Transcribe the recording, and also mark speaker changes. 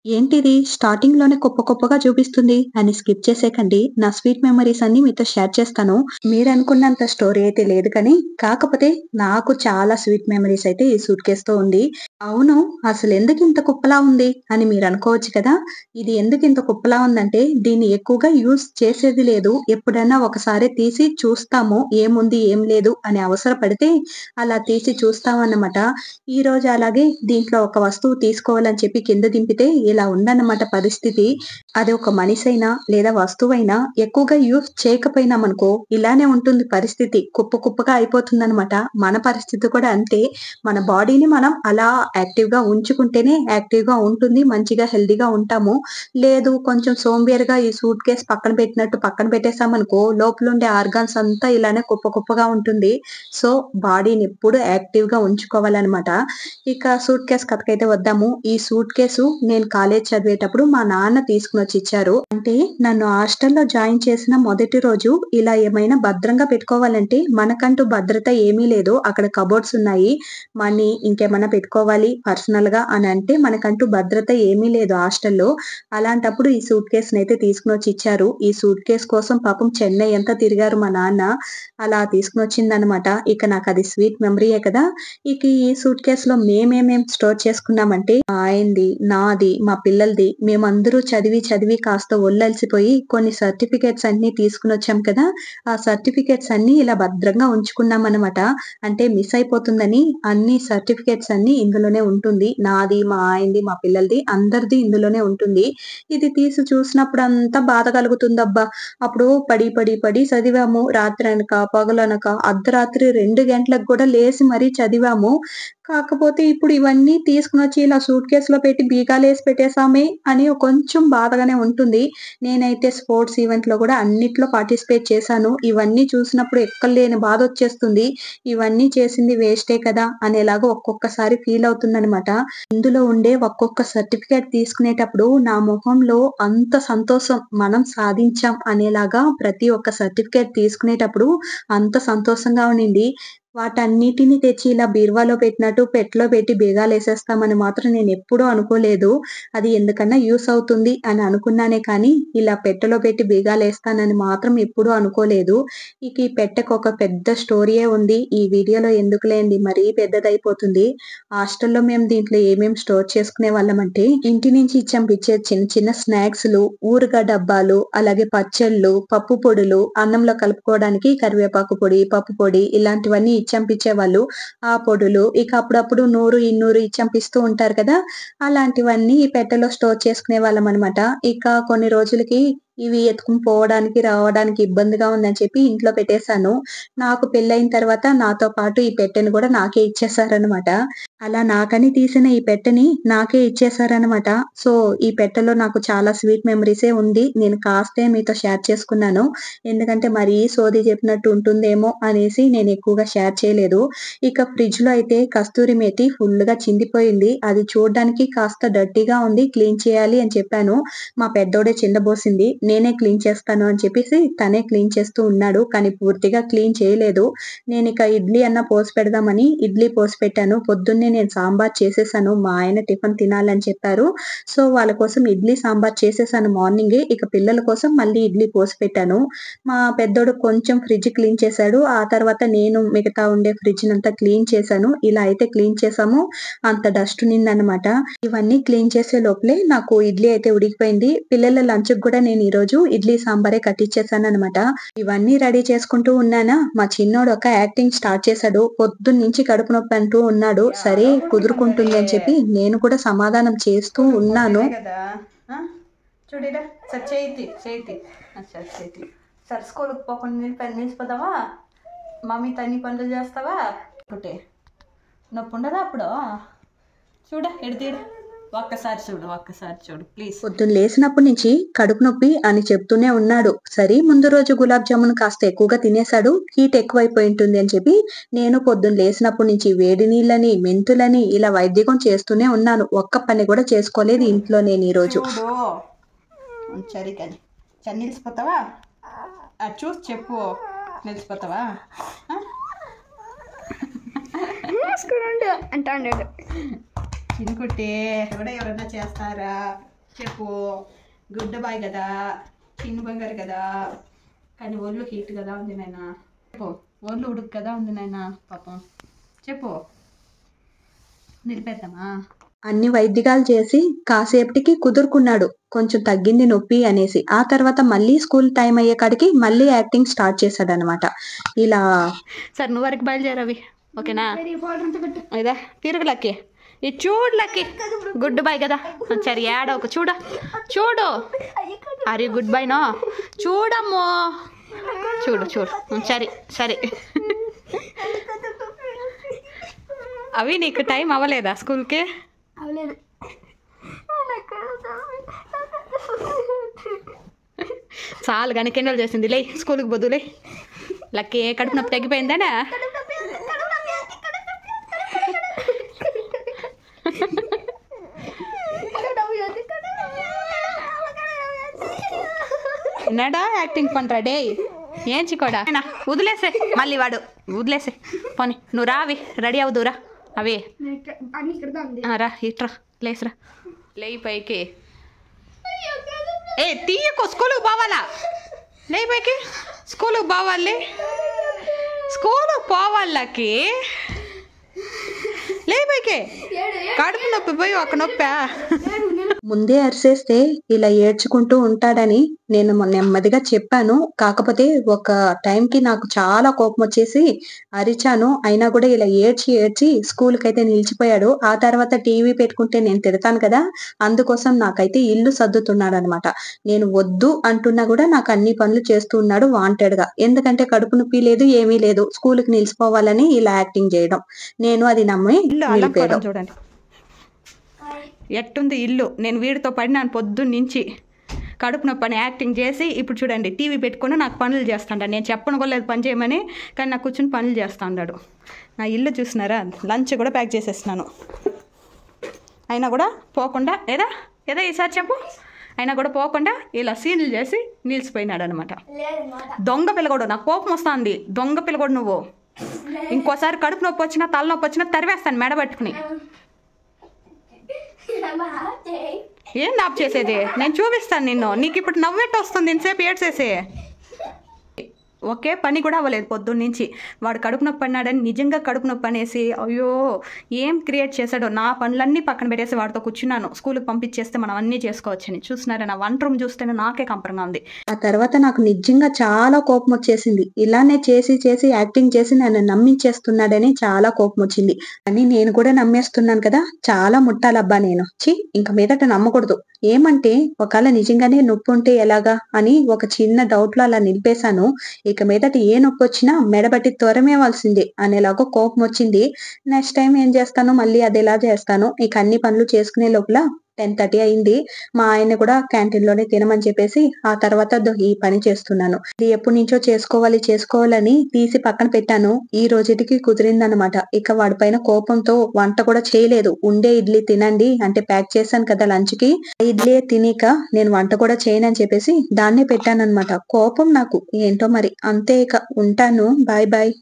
Speaker 1: ఏంటిది స్టార్టింగ్‌లోనే కుప్ప కుప్పగా చూపిస్తుంది అని స్కిప్ చేసేకండి. నా స్వీట్ మెమోరీస్ అన్నీ మీతో షేర్ చేస్తాను. మీరనుకున్నంత స్టోరీ అయితే లేదు కానీ, కాకపోతే నాకు చాలా స్వీట్ మెమోరీస్ అయితే ఈ సూట్‌కేస్‌తో ఉంది. అవును. అసలెందుకింత కుప్పలా ఉంది అని మీరనుకోవచ్చు కదా! ఇది ఎందుకింత కుప్పలా ఉందంటే, దీన్ని ఎక్కువగా యూజ్ చేసేది లేదు. ఎప్పుడైనా ఒకసారి తీసి చూస్తాము. ఏముంది, ఏం లేదు అని అవసరపడితే అలా తీసి చూస్తామన్నమాట. ఈరోజు అలాగే దీంట్లో ఒక వస్తువు తీసుకోవాలని చెప్పి కింద దింపితే ఇలా ఉందన్నమాట పరిస్థితి. అది ఒక మనిషైనా లేదా వస్తువైనా ఎక్కువగా యూజ్ చేయకపోయినామనుకో ఇలానే ఉంటుంది పరిస్థితి. కుప్ప కుప్పగా అయిపోతుందన్నమాట. మన పరిస్థితి కూడా అంతే. మన బాడీని మనం అలా యాక్టివ్‌గా ఉంచుకుంటేనే యాక్టివ్‌గా ఉంటుంది. మంచిగా హెల్తీగా ఉంటాము. లేదు కొంచెం సోంబేరిగా ఈ సూట్‌కేస్ పక్కన పెట్టినట్టు పక్కన పెట్టేసామనుకో లోపలుండే ఆర్గాన్స్ అంతా ఇలానే కుప్ప కుప్పగా ఉంటుంది. సో, బాడీని ఎప్పుడు యాక్టివ్‌గా ఉంచుకోవాలనమాట. ఇక సూట్‌కేస్ కథకైతే వద్దాము. ఈ సూట్‌కేసు నేను కాలేజ్ చదివేటప్పుడు మా నాన్న తీసుకొనొచ్చి ఇచ్చారు. అంటే నన్ను హాస్టల్‌లో జాయిన్ చేసిన మొదటి రోజు ఇలా ఏమైనా భద్రంగా పెట్టుకోవాలంటే మనకంటూ భద్రత ఏమీ లేదు. అక్కడ కబోర్డ్స్ ఉన్నాయి. మనీ ఇంకేమన్నా పెట్టుకోవాలి పర్సనల్‌గా అని అంటే మనకంటూ భద్రత ఏమీ లేదు హాస్టల్‌లో. అలాంటప్పుడు ఈ సూట్‌కేస్‌నైతే తీసుకొనొచ్చి ఇచ్చారు. ఈ సూట్‌కేస్ కోసం పాపం చెన్నై అంతా తిరిగారు మా నాన్న. అలా తీసుకొనొచ్చిందనమాట. ఇక నాకది స్వీట్ మెమరీయే కదా! ఇక ఈ సూట్‌కేస్‌లో మేమేమేం స్టోర్ చేసుకున్నామంటే, మా ఆయనది, నాది, మా పిల్లలది మేమందరూ చదివి, చదివి కాస్త ఒళ్ళలిసిపోయి కొన్ని సర్టిఫికేట్స్ అన్నీ తీసుకొనొచ్చాం కదా! ఆ సర్టిఫికేట్స్ అన్నీ ఇలా భద్రంగా ఉంచుకున్నామనమాట. అంటే మిస్ అయిపోతుందని అన్ని సర్టిఫికేట్స్ అన్నీ ఇందులోనే ఉంటుంది. నాది, మా ఆయనది, మా పిల్లలది అందరిది ఇందులోనే ఉంటుంది. ఇది తీసి చూసినప్పుడంతా బాధ కలుగుతుందబ్బా! అప్పుడు పడి, పడి, పడి చదివాము. రాత్రనక, పగలనక, అర్ధరాత్రి 2 గంటలకు కూడా లేసి మరీ చదివాము. కాకపోతే ఇప్పుడు ఇవన్నీ తీసుకొనొచ్చి ఇలా సూట్‌కేస్‌లో పెట్టి బీగాలేసి పెట్టేసామే అని కొంచెం బాధగానే ఉంటుంది. నేనైతే స్పోర్ట్స్ ఈవెంట్‌లో గూడా అన్నిట్లో పార్టిసిపేట్ చేశాను. ఇవన్నీ చూసినప్పుడు ఎక్కడలేని బాధొచ్చేస్తుంది. ఇవన్నీ చేసింది వేస్టే కదా! అనేలాగా ఒక్కొక్కసారి ఫీల్ అవుతుందనమాట. ఇందులో ఉండే ఒక్కొక్క సర్టిఫికేట్ తీసుకునేటప్పుడు నా మొహంలో అంత సంతోషం మనం సాధించాం అనేలాగా ప్రతి ఒక్క సర్టిఫికేట్ తీసుకునేటప్పుడు అంత సంతోషంగా ఉండింది. వాటన్నిటిని తెచ్చి ఇలా బీరువాలో పెట్టినట్టు పెట్టెలో పెట్టి బీగాలేసేస్తామని మాత్రం నేనెప్పుడూ అనుకోలేదు. అది ఎందుకన్నా యూజ్ అవుతుంది అని అనుకున్నానే కానీ, ఇలా పెట్టెలో పెట్టి బీగాలేస్తానని మాత్రం ఎప్పుడూ అనుకోలేదు. ఇక ఈ పెట్టెకొక పెద్ద స్టోరీయే ఉంది. ఈ వీడియోలో ఎందుకులేండి మరీ పెద్దదయిపోతుంది. హాస్టల్‌లో మేము దీంట్లో ఏమేం స్టోర్ చేసుకునేవాళ్ళమంటే, ఇంటి నుంచి పంపించే చిన్న చిన్న స్నాక్స్‌లు, ఊరుగా డబ్బాలు, అలాగే పచ్చళ్ళు, పప్పు పొడులు, అన్నంలో కలుపుకోవడానికి కరివేపాకు పొడి, పప్పు పొడి ఇలాంటివన్నీ ఇచ్చంపించేవాళ్ళు. ఆ పొడులు, ఇక అప్పుడప్పుడు నూరు, ఇన్నూరు ఇచ్చంపిస్తూ ఉంటారు కదా! అలాంటివన్నీ ఈ పెట్టెలో స్టోర్ చేసుకునేవాళ్ళమనమాట. ఇక కొన్ని రోజులకి ఇవి ఎత్తుకొని పోవడానికి, రావడానికి ఇబ్బందిగా ఉందని చెప్పి ఇంట్లో పెట్టేసాను. నాకు పెళ్లయిన తర్వాత నాతో పాటు ఈ పెట్టెను గూడా నాకే ఇచ్చేసారనమాట. అలా నాకని తీసిన ఈ పెట్టెని నాకే ఇచ్చేసారనమాట. సో, ఈ పెట్టెలో నాకు చాలా స్వీట్ మెమరీసే ఉంది. నేను కాస్తే మీతో షేర్ చేసుకున్నాను. ఎందుకంటే మరీ సోది చెప్పినట్టు ఉంటుందేమో అనేసి నేను ఎక్కువగా షేర్ చేయలేదు. ఇక ఫ్రిడ్జ్‌లో అయితే కస్తూరి మేతి ఫుల్లుగా చిందిపోయింది. అది చూడ్డానికి కాస్త డర్టీగా ఉంది. క్లీన్ చేయాలి అని చెప్పాను. మా పెద్దోడే చిందబోసింది. నేనే క్లీన్ చేస్తాను అని చెప్పేసి తనే క్లీన్ చేస్తూ ఉన్నాడు. కానీ పూర్తిగా క్లీన్ చేయలేదు. నేనిక ఇడ్లీ అన్నా పోసి పెడదామని ఇడ్లీ పోసి పెట్టాను. పొద్దున్నే నేను సాంబార్ చేసేసాను. మా ఆయన టిఫిన్ తినాలని చెప్పారు. సో, వాళ్ళ కోసం ఇడ్లీ, సాంబార్ చేసేసాను మార్నింగే. ఇక పిల్లల కోసం మళ్ళీ ఇడ్లీ పోసి పెట్టాను. మా పెద్దోడు కొంచెం ఫ్రిడ్జ్ క్లీన్ చేశాడు. ఆ తర్వాత నేను మిగతా ఉండే ఫ్రిడ్జ్‌నంతా క్లీన్ చేశాను. ఇలా అయితే క్లీన్ చేశాము. అంత డస్ట్ ఉన్నిందనమాట. ఇవన్నీ క్లీన్ చేసే లోపలే నాకు ఇడ్లీ అయితే ఉడికిపోయింది. పిల్లల లంచ్‌కి గూడా నేను ఈరోజు ఇడ్లీ సాంబారే కట్టిచ్చేసాననమాట. ఇవన్నీ రెడీ చేసుకుంటూ ఉన్నానా, మా చిన్నోడు ఒక యాక్టింగ్ స్టార్ట్ చేశాడు. పొద్దున్నుంచి కడుపు నొప్పి అంటూ ఉన్నాడు. సరే కుదురుకుంటుంది అని చెప్పి నేను కూడా సమాధానం చేస్తూ ఉన్నాను.
Speaker 2: కదా చూడిరా సార్ చేతి చేతి సార్ చేతి సార్ స్కూల్కి పోకుండా నిలిచిపోతావా మమ్మీతో అన్ని పనులు చేస్తావా ఒకటే నొప్పి ఉండదా అప్పుడు చూడ ఎడితీడు ఒక్కసారి చూడు ప్లీజ్.
Speaker 1: పొద్దున్న లేసినప్పటి నుంచి కడుపు నొప్పి అని చెప్తూనే ఉన్నాడు. సరే ముందు రోజు గులాబ్ జామున్ కాస్త ఎక్కువగా తినేసాడు. హీట్ ఎక్కువైపోయి ఉంటుంది అని చెప్పి నేను పొద్దున్న లేసినప్పటి నుంచి వేడి నీళ్ళని, మెంతులని ఇలా వైద్యం చేస్తూనే ఉన్నాను. ఒక్క పని కూడా చేసుకోలేదు ఇంట్లో నేను ఈరోజు.
Speaker 2: చూడు సరే కానీ సరే నిలిచిపోతావా చూసి చెప్పు నిలిచిపోతావా
Speaker 3: అంటాడు
Speaker 2: చినుకుట్టే కూడా ఎవరైనా చేస్తారా చెప్పు. గుడ్ బాయ్ కదా, చిన్న బంగారు కదా, కానీ ఒళ్ళు హీట్ కదా ఉంది నాయన. చెప్పు, ఒళ్ళు ఉడుకు కదా ఉంది నాయన పాపం. చెప్పు, నిలిపేద్దామా?
Speaker 1: అన్ని వైద్యాలు చేసి కాసేపటికి కుదురుకున్నాడు, కొంచెం తగ్గింది నొప్పి అనేసి. ఆ తర్వాత మళ్ళీ స్కూల్ టైం అయ్యే కాడికి మళ్ళీ యాక్టింగ్ స్టార్ట్ చేశాడనమాట. ఇలా
Speaker 2: సరే నువ్వు వరకు బయలుదేరవి, ఓకేనా? ఇదా తిరుగు లక్కి, ఇది చూడు లక్కి, గుడ్ బాయ్ కదా. సరే ఏడ ఒక చూడ చూడు, అరే గుడ్ బాయ్ నో, చూడమ్మో, చూడు చూడు. సరే సరే. అవి నీకు టైం అవ్వలేదా స్కూల్కి? చాలు కానీ కెన్నెలు చేసింది, లే స్కూల్కి బొద్దులే. లక్కి కడుపు నొప్పి తగ్గిపోయిందానా? என்னடா యాక్టింగ్ పண்றா டேய், ఏం చికోడా వదిలేసే, మళ్ళీ వాడు వదిలేసే పోనీ. నువ్వు రావి, రెడీ అవుదురా. అవి రా, ఇట్రా, లేసరా, లేయి పైకి. ఏ తీయకు, స్కూల్కి పోవాలా, లేయి పైకి, స్కూల్కి పోవాలి, స్కూల్కి పోవాలకి, లేయి పైకి. కడుపు నొప్పి పోయి ఒక నొప్పా.
Speaker 1: ముందే అరిసేస్తే ఇలా ఏడ్చుకుంటూ ఉంటాడని నేను నెమ్మదిగా చెప్పాను. కాకపోతే ఒక టైంకి నాకు చాలా కోపం వచ్చేసి అరిచాను. అయినా కూడా ఇలా ఏడ్చి ఏడ్చి స్కూల్కి అయితే నిలిచిపోయాడు. ఆ తర్వాత టీవీ పెట్టుకుంటే నేను తిడతాను కదా, అందుకోసం నాకైతే ఇల్లు సర్దుతున్నాడు అనమాట. నేను వద్దు అంటున్నా కూడా నాకు అన్ని పనులు చేస్తూ ఉన్నాడు వాంటెడ్ గా. ఎందుకంటే కడుపు నొప్పి లేదు, ఏమీ లేదు, స్కూల్కి నిలిచిపోవాలని ఇలా యాక్టింగ్ చేయడం. నేను అది నమ్మి నిలిపేయడం.
Speaker 2: చూడండి ఎట్టుంది ఇల్లు. నేను వీడితో పడినాను పొద్దున్నుంచి, కడుపు నొప్పి అని యాక్టింగ్ చేసి ఇప్పుడు చూడండి టీవీ పెట్టుకుని నాకు పనులు చేస్తాడు. నేను చెప్పను కూడా లేదు పని చేయమని, కానీ నాకు కూర్చొని పనులు చేస్తాడు. నా ఇల్లు చూసినారా, లంచ్ కూడా ప్యాక్ చేసేస్తున్నాను. అయినా కూడా పోకుండా ఏదా ఏదా ఈసారి చెప్పు, అయినా కూడా పోకుండా ఇలా సీన్లు చేసి నిలిచిపోయినాడు అనమాట. దొంగ పిల్లగోడు, నాకు కోపం వస్తుంది. దొంగ పిల్లగోడు నువ్వు. ఇంకోసారి కడుపు నొప్పి వచ్చినా తలనొప్పి వచ్చినా తరివేస్తాను మెడ పట్టుకుని. ఏం నాప్ చేసేది, నేను చూపిస్తాను నిన్ను. నీకు ఇప్పుడు నవ్వెట్టు వస్తుంది ఇంతసేపు ఏడ్చేసి. ఒకే పని కూడా అవ్వలేదు పొద్దున్నుంచి. వాడు కడుపు నొప్పి అన్నాడని నిజంగా కడుపు నొప్పి అనేసి అయ్యో ఏం క్రియేట్ చేశాడో. నా పనులన్నీ పక్కన పెట్టేసి వాడితో కూర్చున్నాను. స్కూల్కి పంపించేస్తే మనం అన్నీ చేసుకోవచ్చని. చూస్తున్నారా, నా వంట రూమ్ చూస్తేనే నాకే కంపరంగా ఉంది.
Speaker 1: ఆ తర్వాత నాకు నిజంగా చాలా కోపం వచ్చేసింది. ఇలానే చేసి చేసి యాక్టింగ్ చేసి నన్ను నమ్మించేస్తున్నాడని చాలా కోపం వచ్చింది. అని నేను కూడా నమ్మేస్తున్నాను కదా, చాలా ముట్టాలబ్బా నేను. ఇంక మీదట నమ్మకూడదు. ఏమంటే ఒకవేళ నిజంగానే నొప్పి ఉంటే ఎలాగా అని ఒక చిన్న డౌట్ లో అలా నిలిపేశాను. ఇక మీదట ఏ నొప్పి వచ్చినా మెడబట్టి త్వరమేవాల్సిందే అనేలాగా కోపం వచ్చింది. నెక్స్ట్ టైం ఏం చేస్తాను, మళ్ళీ అదేలా చేస్తాను. ఇక అన్ని పనులు చేసుకునే లోపల 10:30 అయింది. మా ఆయన కూడా క్యాంటీన్ లోనే తినమని చెప్పేసి ఆ తర్వాత ఈ పని చేస్తున్నాను. ఇది ఎప్పటి నుంచో చేసుకోవాలని తీసి పక్కన పెట్టాను. ఈ రోజుటికి కుదిరిందనమాట. ఇక వాడి పైన కోపంతో వంట కూడా చేయలేదు. ఉండే ఇడ్లీ తినండి అంటే ప్యాక్ చేశాను కదా లంచ్ కి, ఇడ్లీ తినక నేను వంట కూడా చేయనని చెప్పేసి దాన్నే పెట్టానన్నమాట. కోపం నాకు ఏంటో మరి. అంతే, ఇక ఉంటాను. Bye bye.